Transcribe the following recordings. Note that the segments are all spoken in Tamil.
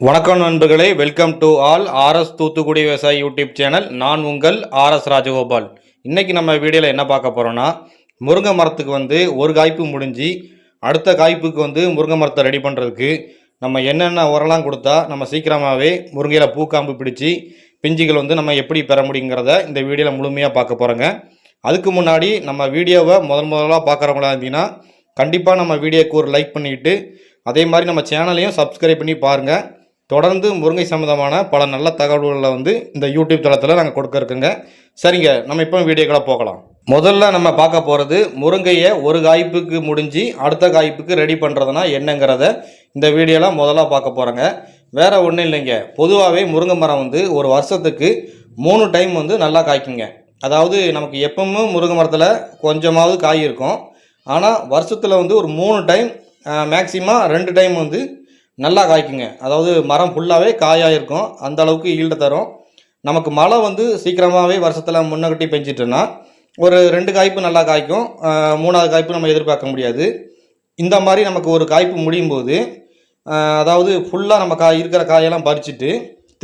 வணக்கம் நண்பர்களே, welcome to all RS Thoothukudi விவசாயி யூடியூப் சேனல். நான் உங்கள் ஆர்எஸ் ராஜகோபால். இன்றைக்கி நம்ம வீடியோவில் என்ன பார்க்க போகிறோன்னா, முருங்கை மரத்துக்கு ஒரு காய்ப்பு முடிஞ்சு அடுத்த காய்ப்புக்கு முருங்கை மரத்தை ரெடி பண்ணுறதுக்கு நம்ம என்னென்ன உரலாம் கொடுத்தா நம்ம சீக்கிரமாகவே முருங்கையில் பூக்காம்பு பிடிச்சி பிஞ்சுகள் நம்ம எப்படி பெற முடியுங்கிறத இந்த வீடியோவில் முழுமையாக பார்க்க போகிறோங்க. அதுக்கு முன்னாடி நம்ம வீடியோவை முதலாக பார்க்குறவங்களா இருந்தீங்கன்னா கண்டிப்பாக நம்ம வீடியோக்கு ஒரு லைக் பண்ணிவிட்டு அதே மாதிரி நம்ம சேனலையும் சப்ஸ்கிரைப் பண்ணி பாருங்கள். தொடர்ந்து முருங்கை சம்மந்தமான பல நல்ல தகவல்களை இந்த யூடியூப் தளத்தில் நாங்கள் கொடுக்க இருக்குங்க. சரிங்க, நம்ம இப்போ வீடியோக்களை போகலாம். முதல்ல நம்ம பார்க்க போகிறது முருங்கையை ஒரு காய்ப்புக்கு முடிஞ்சு அடுத்த காய்ப்புக்கு ரெடி பண்ணுறதுனா என்னங்கிறத இந்த வீடியோவில் முதல்ல பார்க்க போகிறோங்க. வேறு ஒன்றும் இல்லைங்க. பொதுவாகவே முருங்கை மரம் ஒரு வருஷத்துக்கு 3 டைம் நல்லா காய்க்குங்க. அதாவது நமக்கு எப்பவும் முருங்கை மரத்தில் கொஞ்சமாவது காய் இருக்கும். ஆனால் வருஷத்தில் ஒரு 3 டைம் மேக்சிமம் 2 டைம் நல்லா காய்க்குங்க. அதாவது மரம் ஃபுல்லாகவே காயாக இருக்கும். அந்த அளவுக்கு ஈல்டு தரும். நமக்கு மழை சீக்கிரமாகவே வருஷத்தில் முன்னகட்டி பெஞ்சிட்டுன்னா ஒரு 2 காய்ப்பு நல்லா காய்க்கும். 3வது காய்ப்பு நம்ம எதிர்பார்க்க முடியாது. இந்த மாதிரி நமக்கு ஒரு காய்ப்பு முடியும் போது அதாவது ஃபுல்லாக நம்ம இருக்கிற காயெல்லாம் பறிச்சுட்டு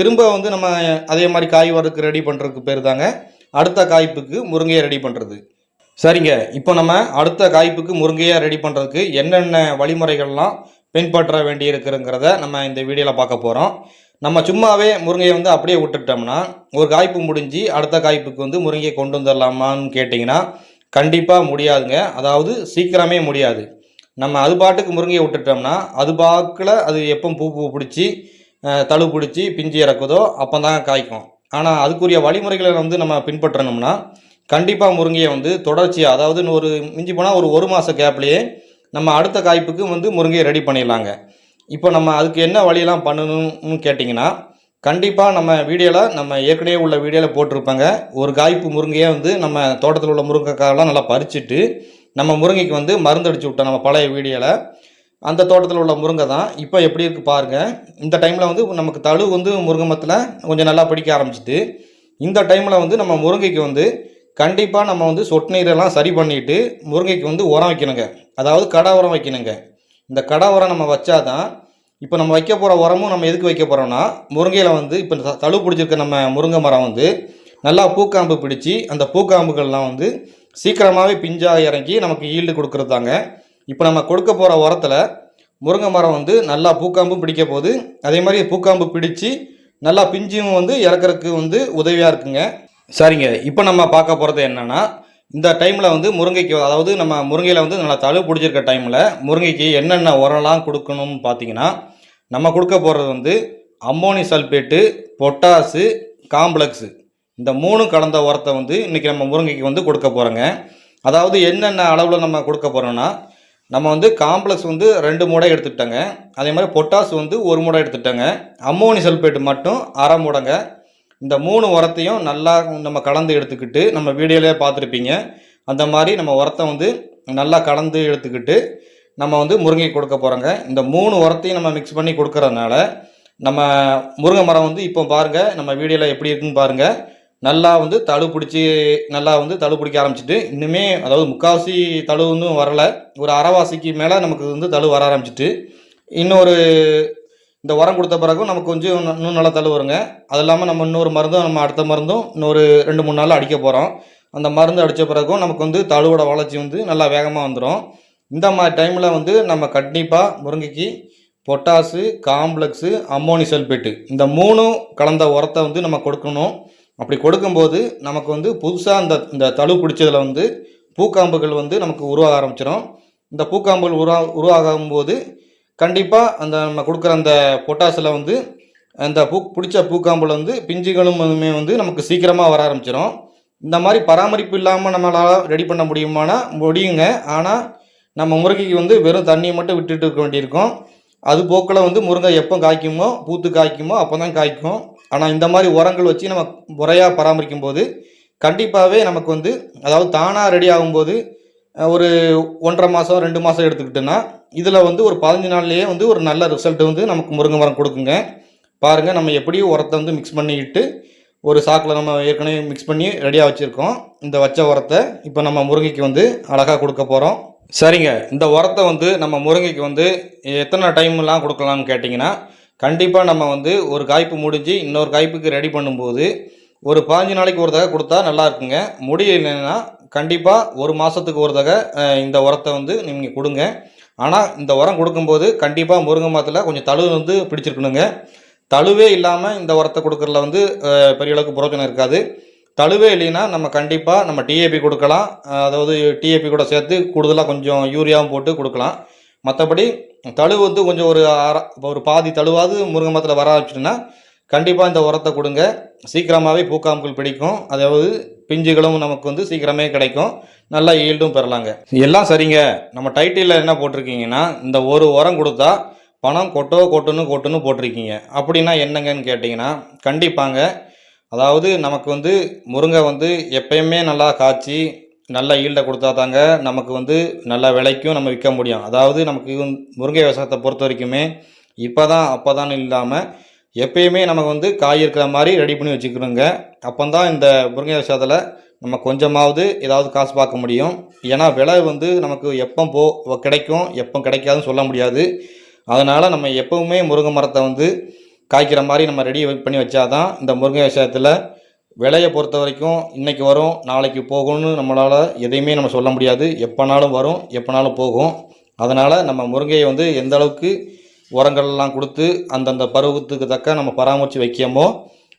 திரும்ப நம்ம அதே மாதிரி காய் வரதுக்கு ரெடி பண்ணுறதுக்கு பேர் தாங்க அடுத்த காய்ப்புக்கு முருங்கையை ரெடி பண்ணுறது. சரிங்க, இப்போ நம்ம அடுத்த காய்ப்புக்கு முருங்கையை ரெடி பண்ணுறதுக்கு என்னென்ன வழிமுறைகள்லாம் பின்பற்ற வேண்டி இருக்குங்கிறத நம்ம இந்த வீடியோவில் பார்க்க போகிறோம். நம்ம சும்மாவே முருங்கையை அப்படியே விட்டுட்டோம்னா ஒரு காய்ப்பு முடிஞ்சு அடுத்த காய்ப்புக்கு முருங்கையை கொண்டு வந்துடலாமான்னு கேட்டிங்கன்னா கண்டிப்பாக முடியாதுங்க. அதாவது சீக்கிரமே முடியாது. நம்ம அது பாட்டுக்கு முருங்கையை விட்டுட்டோம்னா அது பாக்கில் அது எப்போ பூ பிடிச்சி தழு பிடிச்சி பிஞ்சு இறக்குதோ அப்போ தான் காய்க்கும். ஆனால் அதுக்குரிய வழிமுறைகளை நம்ம பின்பற்றணும்னா கண்டிப்பாக முருங்கையை தொடர்ச்சியாக, அதாவது மிஞ்சி போனால் ஒரு மாத கேப்லேயே நம்ம அடுத்த காய்ப்புக்கு முருங்கையை ரெடி பண்ணிடலாங்க. இப்போ நம்ம அதுக்கு என்ன வழியெல்லாம் பண்ணணும்னு கேட்டிங்கன்னா கண்டிப்பாக நம்ம வீடியோவில் நம்ம ஏற்கனவே உள்ள வீடியோவில் போட்டிருப்பாங்க. ஒரு காய்ப்பு முருங்கையை நம்ம தோட்டத்தில் உள்ள முருங்கைக்காயெல்லாம் நல்லா பறிச்சுட்டு நம்ம முருங்கைக்கு மருந்து அடிச்சு விட்டோம். நம்ம பழைய வீடியோவில் அந்த தோட்டத்தில் உள்ள முருங்கை தான் இப்போ எப்படி இருக்குது பாருங்கள். இந்த டைமில் நமக்கு தழு முருங்கை மரத்தில் கொஞ்சம் நல்லா பிடிக்க ஆரம்பிச்சிட்டு இந்த டைமில் நம்ம முருங்கைக்கு கண்டிப்பாக நம்ம சொட்டு நீரெல்லாம் சரி பண்ணிவிட்டு முருங்கைக்கு உரம் வைக்கணுங்க. அதாவது கடை உரம் வைக்கணுங்க. இந்த கடை உரம் நம்ம வச்சாதான் இப்போ நம்ம வைக்க போகிற உரமும் நம்ம எதுக்கு வைக்க போகிறோம்னா முருங்கையில் இப்போ தழு பிடிச்சிருக்க நம்ம முருங்கை மரம் நல்லா பூக்காம்பு பிடிச்சி அந்த பூக்காம்புகள்லாம் சீக்கிரமாகவே பிஞ்சாக இறங்கி நமக்கு ஈல்டு கொடுக்குறது தாங்க. இப்போ நம்ம கொடுக்க போகிற உரத்தில் முருங்கை மரம் நல்லா பூக்காம்பும் பிடிக்க போகுது. அதே மாதிரி பூக்காம்பு பிடிச்சி நல்லா பிஞ்சும் இறக்குறதுக்கு உதவியாக இருக்குங்க. சரிங்க, இப்போ நம்ம பார்க்க போகிறது என்னென்னா இந்த டைமில் முருங்கைக்கு, அதாவது நம்ம முருங்கையில் நல்லா தழு பிடிச்சிருக்க டைமில் முருங்கைக்கு என்னென்ன உரம்லாம் கொடுக்கணும்னு பார்த்தீங்கன்னா நம்ம கொடுக்க போகிறது அம்மோனி சல்பேட்டு, பொட்டாசு, காம்ப்ளெக்ஸு இந்த 3 கலந்த உரத்தை இன்றைக்கி நம்ம முருங்கைக்கு கொடுக்க போகிறோங்க. அதாவது என்னென்ன அளவில் நம்ம கொடுக்க போகிறோன்னா நம்ம காம்ப்ளெக்ஸ் 2 மூடை எடுத்துக்கிட்டோங்க. அதே மாதிரி பொட்டாசு 1 மூடை எடுத்துட்டோங்க. அம்மோனி சல்பேட்டு மட்டும் 1/2 மூடைங்க. இந்த 3 உரத்தையும் நல்லா நம்ம கலந்து எடுத்துக்கிட்டு நம்ம வீடியோவிலே பார்த்துருப்பீங்க. அந்த மாதிரி நம்ம உரத்தை நல்லா கலந்து எடுத்துக்கிட்டு நம்ம முருங்கை கொடுக்க போகிறோங்க. இந்த 3 உரத்தையும் நம்ம மிக்ஸ் பண்ணி கொடுக்கறதுனால நம்ம முருங்கை மரம் இப்போ பாருங்கள், நம்ம வீடியோவில் எப்படி இருக்குன்னு பாருங்கள். நல்லா தழு பிடிச்சி நல்லா தழு பிடிக்க ஆரம்பிச்சிட்டு இன்னுமே, அதாவது முக்கால்வாசி தழு வரலை, ஒரு அரைவாசிக்கு மேலே நமக்கு தழு வர ஆரம்பிச்சிட்டு இன்னொரு இந்த உரம் கொடுத்த பிறகும் நமக்கு கொஞ்சம் இன்னும் நல்லா தழு வருங்க. அது இல்லாமல் நம்ம இன்னொரு மருந்தும், நம்ம அடுத்த மருந்தும் இன்னொரு 2-3 நாளில் அடிக்க போகிறோம். அந்த மருந்து அடித்த பிறகும் நமக்கு தழுவோட வளர்ச்சி நல்லா வேகமாக வந்துடும். இந்த மாதிரி டைமில் நம்ம கண்டிப்பாக முருங்கைக்கு பொட்டாசு, காம்ப்ளெக்ஸு, அம்மோனி சல்பேட்டு இந்த 3 கலந்த உரத்தை நம்ம கொடுக்கணும். அப்படி கொடுக்கும்போது நமக்கு புதுசாக இந்த தழு பிடிச்சதில் பூக்காம்புகள் நமக்கு உருவாக ஆரம்பிச்சிடும். இந்த பூக்காம்புகள் உருவாகும்போது கண்டிப்பாக அந்த நம்ம கொடுக்குற அந்த பொட்டாசில் அந்த பிடிச்ச பூக்காம்பில் பிஞ்சுகளும் நமக்கு சீக்கிரமாக வர ஆரம்பிச்சிடும். இந்த மாதிரி பராமரிப்பு இல்லாமல் நம்மளால் ரெடி பண்ண முடியுங்க. ஆனால் நம்ம முருங்கைக்கு வெறும் தண்ணியை மட்டும் விட்டுட்டு இருக்க வேண்டியிருக்கும். அது போக்கில் முருங்கை எப்போ காய்க்குமோ, பூத்து காய்க்குமோ அப்போ தான் காய்க்கும். ஆனால் இந்த மாதிரி உரங்கள் வச்சு நம்ம முறையாக பராமரிக்கும் போது கண்டிப்பாகவே நமக்கு அதாவது தானாக ரெடி ஆகும்போது ஒரு 1.5 மாதம் 2 மாதம் எடுத்துக்கிட்டோன்னா இதில் ஒரு 15 நாள்லேயே ஒரு நல்ல ரிசல்ட் நமக்கு முருங்கை மரம் கொடுக்குங்க. பாருங்கள், நம்ம எப்படியும் உரத்தை மிக்ஸ் பண்ணிக்கிட்டு ஒரு சாக்கில் நம்ம ஏற்கனவே மிக்ஸ் பண்ணி ரெடியாக வச்சுருக்கோம். இந்த வச்ச உரத்தை இப்போ நம்ம முருங்கைக்கு அழகாக கொடுக்க போகிறோம். சரிங்க, இந்த உரத்தை நம்ம முருங்கைக்கு எத்தனை டைம்லாம் கொடுக்கலாம்னு கேட்டிங்கன்னா கண்டிப்பாக நம்ம வந்து ஒரு காய்ப்பு முடிஞ்சு இன்னொரு காய்ப்புக்கு ரெடி பண்ணும்போது ஒரு 15 நாளைக்கு ஒரு தடவை கொடுத்தா நல்லா இருக்குங்க. முடியலைன்னா கண்டிப்பாக ஒரு மாதத்துக்கு ஒரு தடவை இந்த உரத்தை வந்து நீங்கள் கொடுங்க. ஆனால் இந்த உரம் கொடுக்கும்போது கண்டிப்பாக முருங்கை மரத்தில் கொஞ்சம் தழு வந்து பிடிச்சிருக்கணுங்க. தழுவே இல்லாமல் இந்த உரத்தை கொடுக்குறதுல வந்து பெரிய அளவுக்கு பிரயோஜனம் இருக்காது. தழுவே இல்லைன்னா நம்ம கண்டிப்பாக நம்ம டிஏபி கொடுக்கலாம். அதாவது டிஏபி கூட சேர்த்து கூடுதலாக கொஞ்சம் யூரியாவும் போட்டு கொடுக்கலாம். மற்றபடி தழு வந்து கொஞ்சம் ஒரு பாதி தழுவாது முருங்கை மரத்தில் வர ஆரம்பிச்சுட்டுன்னா கண்டிப்பாக இந்த உரத்தை கொடுங்க. சீக்கிரமாகவே பூக்காம்புகள் பிடிக்கும். அதாவது பிஞ்சுகளும் நமக்கு வந்து சீக்கிரமே கிடைக்கும். நல்லா ஈல்டும் பெறலாங்க. எல்லாம் சரிங்க. நம்ம டைட்டிலில் என்ன போட்டிருக்கீங்கன்னா, இந்த ஒரு உரம் கொடுத்தா பணம் கொட்டுன்னு போட்டிருக்கீங்க. அப்படின்னா என்னங்கன்னு கேட்டிங்கன்னா, கண்டிப்பாங்க. அதாவது நமக்கு வந்து முருங்கை வந்து எப்பயுமே நல்லா காய்ச்சி நல்ல ஈல்டை கொடுத்தா தாங்க நமக்கு வந்து நல்ல விலைக்கும் நம்ம விற்க முடியும். அதாவது நமக்கு முருங்கை விவசாயத்தை பொறுத்த வரைக்குமே இப்போ தான் அப்போ தான் இல்லாமல் எப்பயுமே நமக்கு வந்து காய் இருக்கிற மாதிரி ரெடி பண்ணி வச்சுக்கணுங்க. அப்போ தான் இந்த முருங்கை விவசாயத்தில் நம்ம கொஞ்சமாவது ஏதாவது காசு பார்க்க முடியும். ஏன்னா விலை வந்து நமக்கு எப்போ கிடைக்கும் எப்போ கிடைக்காதுன்னு சொல்ல முடியாது. அதனால் நம்ம எப்போவுமே முருங்கை மரத்தை வந்து காய்க்கிற மாதிரி நம்ம ரெடி பண்ணி வச்சாதான் இந்த முருங்கை விவசாயத்தில் விலையை பொறுத்த வரைக்கும் இன்றைக்கி வரும் நாளைக்கு போகும்னு நம்மளால் எதையுமே நம்ம சொல்ல முடியாது. எப்போனாலும் வரும் எப்போனாலும் போகும். அதனால் நம்ம முருங்கையை வந்து எந்த அளவுக்கு உரங்கள்லாம் கொடுத்து அந்தந்த பருவத்துக்கு தக்க நம்ம பராமரித்து வைக்கமோ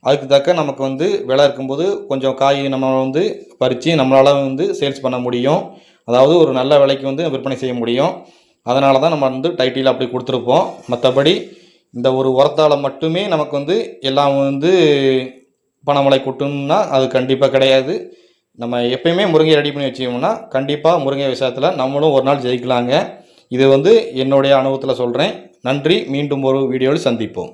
அதுக்கு தக்க நமக்கு வந்து விலை இருக்கும்போது கொஞ்சம் காய் நம்ம வந்து பறித்து நம்மளால் வந்து சேல்ஸ் பண்ண முடியும். அதாவது ஒரு நல்ல விலைக்கு வந்து விற்பனை செய்ய முடியும். அதனால தான் நம்ம வந்து டைட்டில் அப்படி கொடுத்துருப்போம். மற்றபடி இந்த ஒரு உரத்தால் மட்டுமே நமக்கு வந்து எல்லாம் வந்து பணமழை கொட்டும்னா அது கண்டிப்பாக கிடையாது. நம்ம எப்பயுமே முருங்கை ரெடி பண்ணி வச்சோம்னா கண்டிப்பாக முருங்கை விவசாயத்தில் நம்மளும் ஒரு நாள் ஜெயிக்கலாங்க. இது வந்து என்னுடைய அனுபவத்தில் சொல்கிறேன். நன்றி. மீண்டும் ஒரு வீடியோவில் சந்திப்போம்.